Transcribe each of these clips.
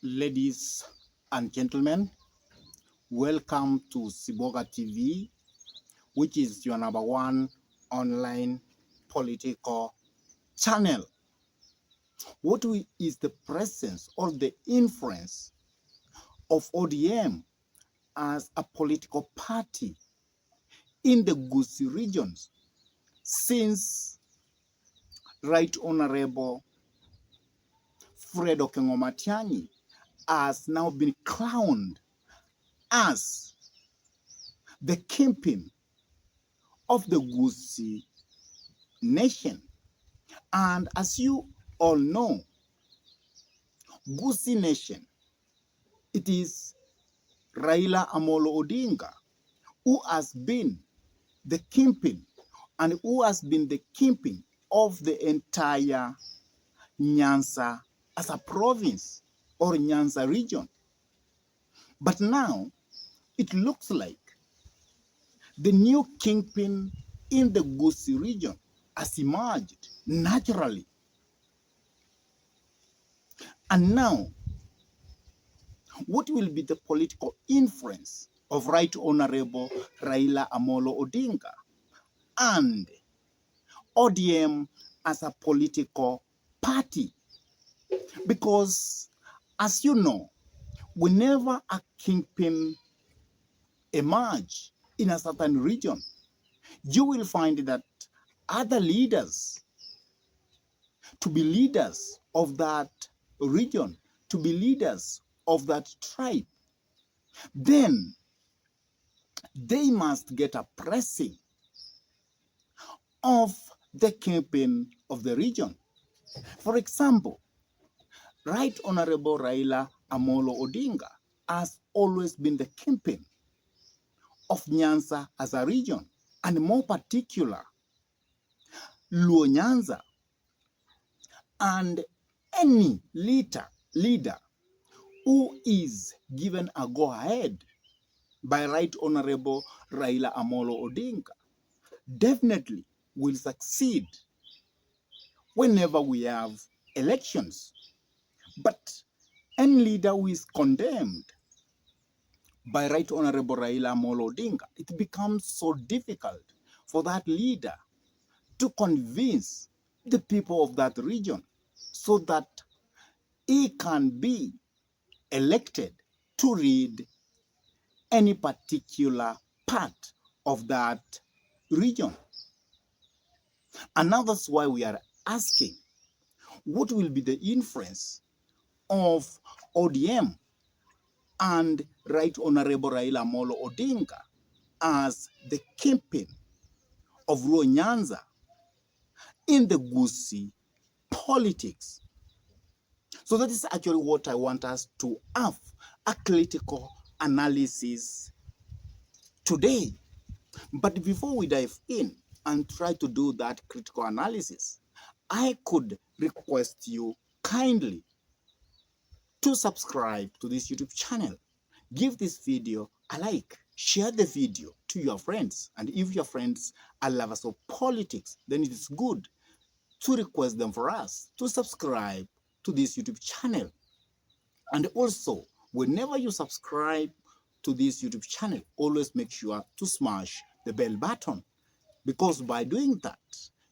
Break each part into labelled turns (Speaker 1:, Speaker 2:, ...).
Speaker 1: Ladies and gentlemen, welcome to Siboga TV, which is your number one online political channel. Is the presence or the influence of ODM as a political party in the Gusii regions since Right Honorable Fred Okengo has now been crowned as the Kingpin of the Gusii nation. And as you all know, Gusii nation, it is Raila Amolo Odinga who has been the Kingpin and who has been the Kingpin of the entire Nyanza as a province or Nyanza region. But now it looks like the new Kingpin in the Gusii region has emerged naturally. And now, what will be the political influence of Right Honorable Raila Amolo Odinga and ODM as a political party? Because, as you know, whenever a Kingpin emerge in a certain region, you will find that other leaders, to be leaders of that region, to be leaders of that tribe, then they must get a pressing of the Kingpin of the region. For example, Right Honorable Raila Amolo Odinga has always been the Kingpin of Nyanza as a region, and more particular, Luo Nyanza. And any leader who is given a go-ahead by Right Honorable Raila Amolo Odinga definitely will succeed whenever we have elections. But any leader who is condemned by Right Honorable Raila Amolo Odinga, it becomes so difficult for that leader to convince the people of that region so that he can be elected to lead any particular part of that region. And now that's why we are asking, what will be the influence of ODM and Right Honorable Raila Amolo Odinga as the Kingpin of Luo Nyanza in the Gusii politics? So that is actually what I want us to have a critical analysis today. But before we dive in and try to do that critical analysis, I could request you kindly to subscribe to this YouTube channel. Give this video a like. Share the video to your friends. And if your friends are lovers of politics, then it is good to request them for us to subscribe to this YouTube channel. And also, whenever you subscribe to this YouTube channel, always make sure to smash the bell button, because by doing that,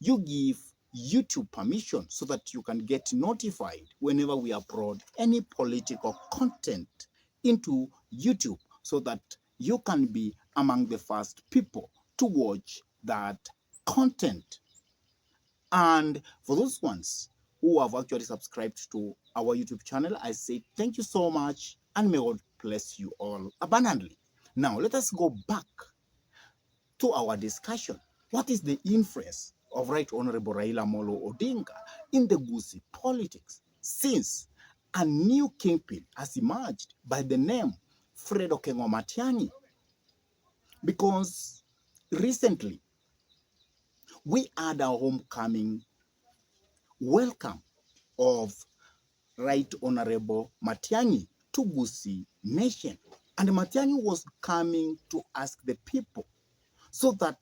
Speaker 1: you give YouTube permission so that you can get notified whenever we upload any political content into YouTube, so that you can be among the first people to watch that content. And for those ones who have actually subscribed to our YouTube channel, I say thank you so much, and may God bless you all abundantly. Now, let us go back to our discussion. What is the influence of Right Honorable Raila Amolo Odinga in the Gusii politics since a new Kingpin has emerged by the name Fred Okengo? Because recently, we had a homecoming welcome of Right Honorable Matiang'i to Gusii nation. And Matiang'i was coming to ask the people so that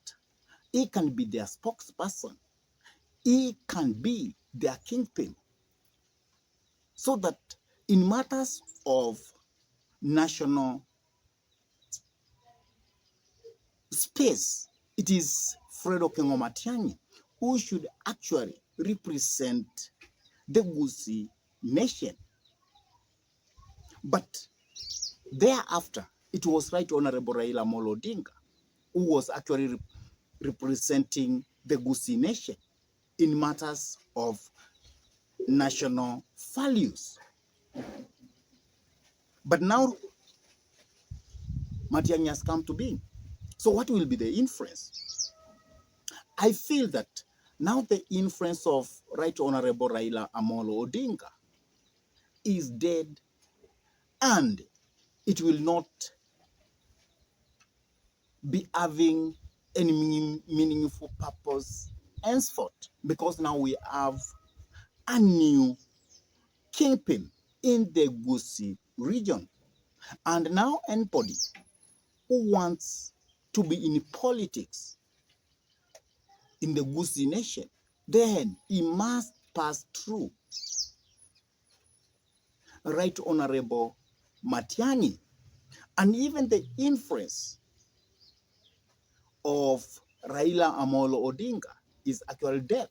Speaker 1: he can be their spokesperson, he can be their Kingpin, so that In matters of national space, it is Fred Okengo Matiang'i who should actually represent the Gusii nation. But thereafter, it was Right Honorable Raila Amolo Odinga who was actually representing the Gusii nation in matters of national values. But now Matiang'i has come to being. So what will be the inference? I feel that now the inference of Right Honorable Raila Amolo Odinga is dead, and it will not be having any meaningful purpose henceforth, because now we have a new kingpin in the Gusii region. And now anybody who wants to be in politics in the Gusii nation, then he must pass through Right Honorable Matiang'i. And even the influence of Raila Amolo Odinga is actually dead.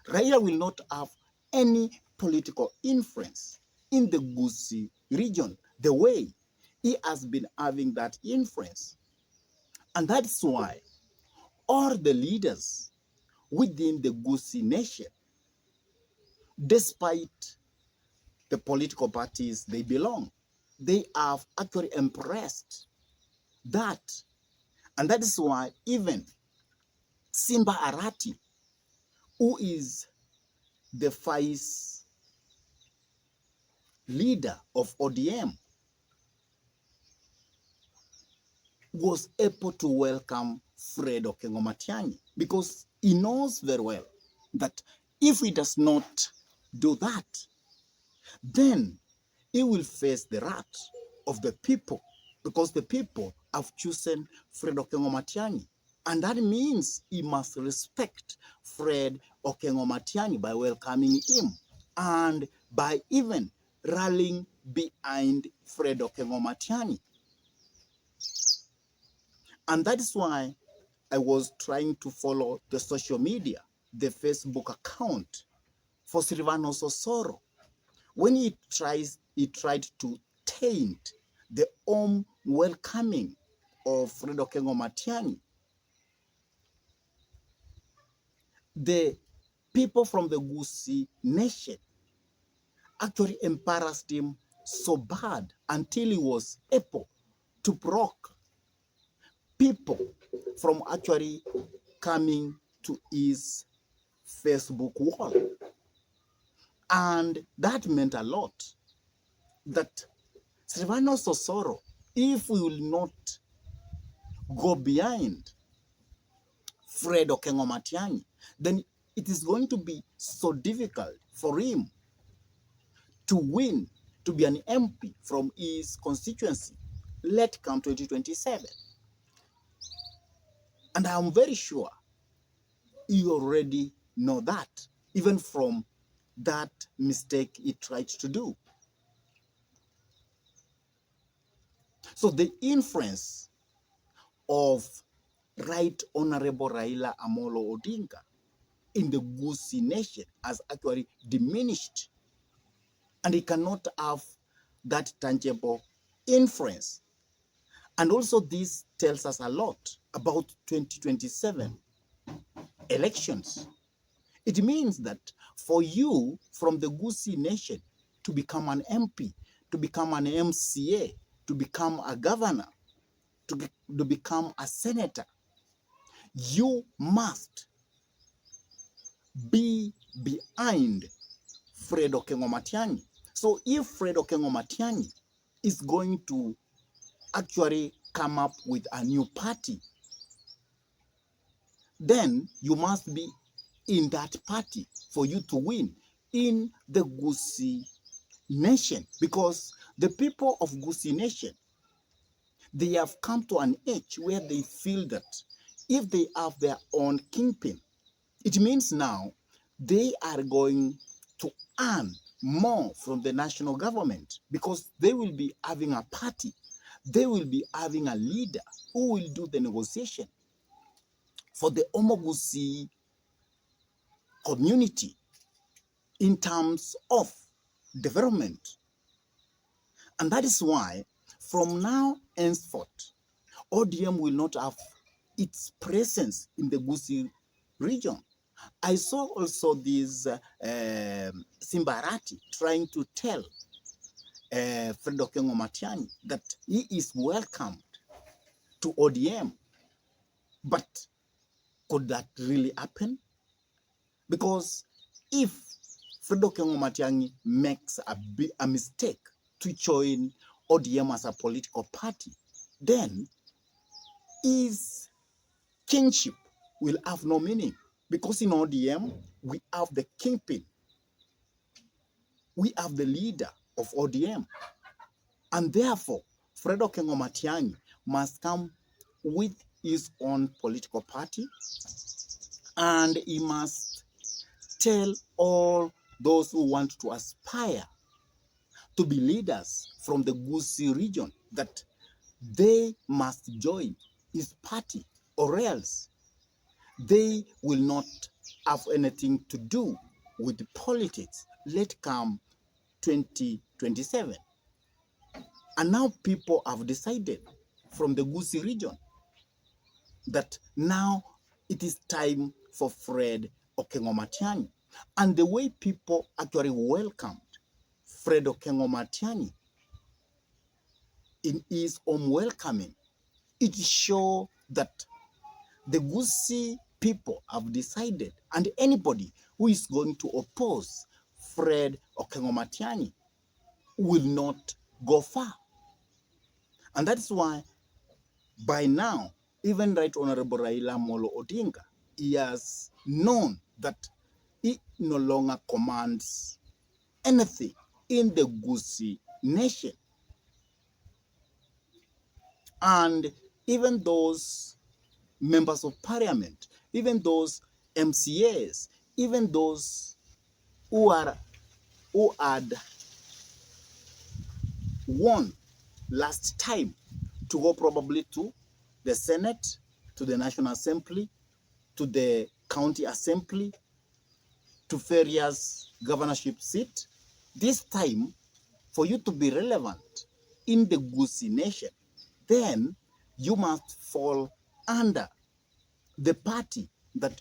Speaker 1: Raila will not have any political influence in the Gusii region the way he has been having that influence. And that's why all the leaders within the Gusii nation, despite the political parties they belong, they have actually embraced that. And that is why even Simba Arati, who is the vice leader of ODM, was able to welcome Fred Okengo Matiang'i, because he knows very well that if he does not do that, then he will face the wrath of the people, because the people have chosen Fred Okengo Matiang'i. And that means he must respect Fred Okengo Matiang'i by welcoming him and by even rallying behind Fred Okengo Matiang'i. And that is why I was trying to follow the social media, the Facebook account for Silvanus Osoro, when he tried to taint the home welcoming of Fred Okengo Matiang'i. The people from the Gusii nation actually embarrassed him so bad until he was able to block people from actually coming to his Facebook wall. And that meant a lot. That Silvanus Osoro, if we will not go behind Fred Okengo Matiang'i, then it is going to be so difficult for him to win, to be an MP from his constituency, let come 2027. And I'm very sure you already know that, even from that mistake he tried to do. So the influence of Right Honorable Raila Amolo Odinga in the Gusii nation has actually diminished, and he cannot have that tangible influence. And also this tells us a lot about 2027 elections. It means that for you from the Gusii nation to become an MP, to become an MCA, to become a governor, to become a senator, you must be behind Fred Okengo Matiang'i. So if Fred Okengo Matiang'i is going to actually come up with a new party, then you must be in that party for you to win in the Gusii nation, because the people of Gusii nation, they have come to an age where they feel that if they have their own kingpin, it means now they are going to earn more from the national government, because they will be having a party, they will be having a leader who will do the negotiation for the Gusii community in terms of development. And that is why from now henceforth, ODM will not have its presence in the Gusii region. I saw also this Simbarati trying to tell Fred Okengo Matiang'i that he is welcomed to ODM. But could that really happen? Because if Fred Okengo Matiang'i makes a mistake to join ODM as a political party, then his kingship will have no meaning. Because in ODM, we have the Kingpin. We have the leader of ODM. And therefore, Fred Okengo Matiang'i must come with his own political party, and he must tell all those who want to aspire to be leaders from the Gusii region that they must join his party, or else they will not have anything to do with politics. Let come 2027. And now people have decided from the Gusii region that now it is time for Fred Okengo Matiang'i. And the way people actually welcomed Fred Okengo Matiang'i in his own welcoming, it shows that the Gusii people have decided, and anybody who is going to oppose Fred Okengo Matiang'i will not go far. And that's why by now, even Right Honorable Raila Molo Odinga, he has known that he no longer commands anything in the Gusii nation. And even those members of parliament, even those MCAs, even those who had won last time to go probably to the Senate, to the National Assembly, to the County Assembly, to various governorship seats. This time, for you to be relevant in the Gusii nation, then you must fall under the party that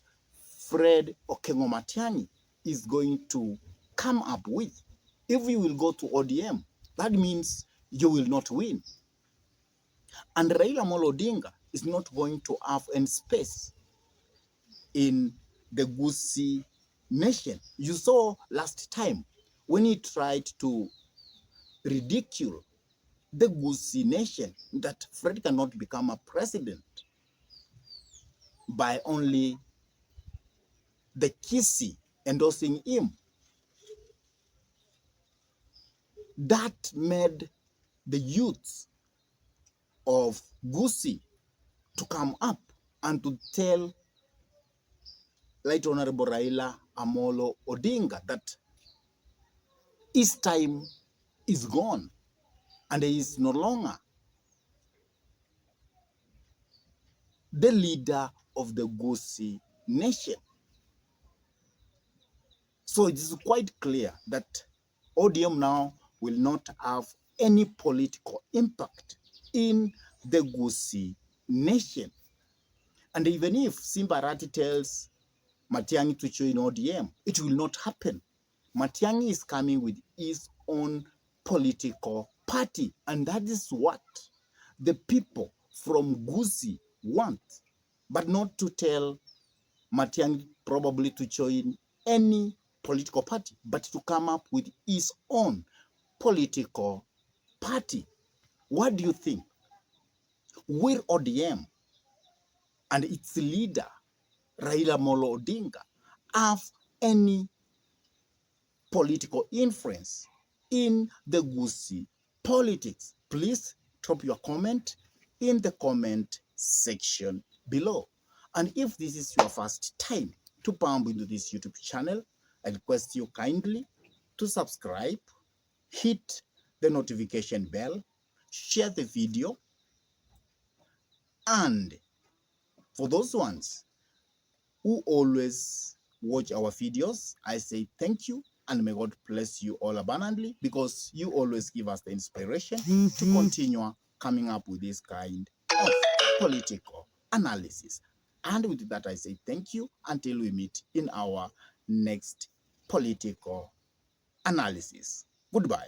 Speaker 1: Fred Okengo Matiang'i is going to come up with. If you will go to ODM, that means you will not win. And Raila Molo Odinga is not going to have any space in the Gusii nation. You saw last time when he tried to ridicule the Gusii nation that Fred cannot become a president by only the Gusii endorsing him. That made the youth of Gusii to come up and to tell Right Honorable Raila Amolo Odinga that his time is gone and he is no longer the leader of the Gusii nation. So it is quite clear that ODM now will not have any political impact in the Gusii nation. And even if Simbarati tells Matiang'i to join ODM, it will not happen. Matiang'i is coming with his own political party, and that is what the people from Gusii want, but not to tell Matiang'i probably to join any political party, but to come up with his own political party. What do you think? Will ODM and its leader, Raila Molo Odinga, have any political influence in the Gusii politics? Please drop your comment in the comment section below. And if this is your first time to pump into this YouTube channel, I request you kindly to subscribe, hit the notification bell, share the video, and for those ones who always watch our videos, I say thank you and may God bless you all abundantly, because you always give us the inspiration to continue coming up with this kind of political analysis. And with that, I say thank you until we meet in our next political analysis. Goodbye.